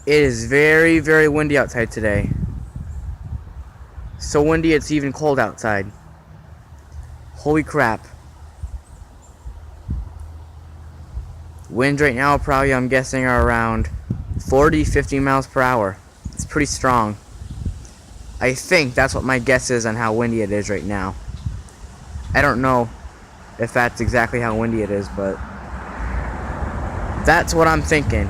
It is very, very windy outside today. So windy it's even cold outside. Holy crap. Winds right now probably, I'm guessing, are around 40-50 miles per hour. It's pretty strong. I think that's what my guess is on how windy it is right now. I don't know if that's exactly how windy it is, but that's what I'm thinking.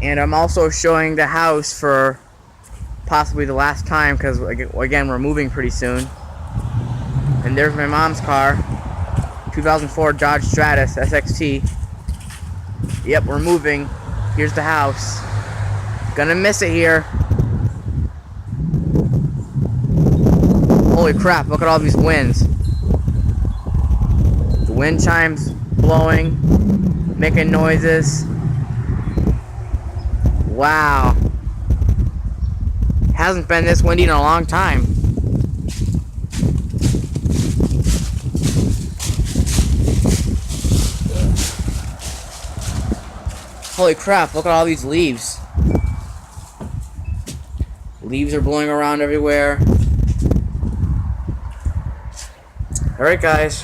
And I'm also showing the house for possibly the last time, because again, we're moving pretty soon. And there's my mom's car, 2004 Dodge Stratus SXT. Yep, we're moving. Here's the house. Gonna miss it here. Holy crap, look at all these winds. The wind chimes blowing, making noises. Wow. Hasn't been this windy in a long time. Holy crap, look at all these leaves. Leaves are blowing around everywhere. Alright guys.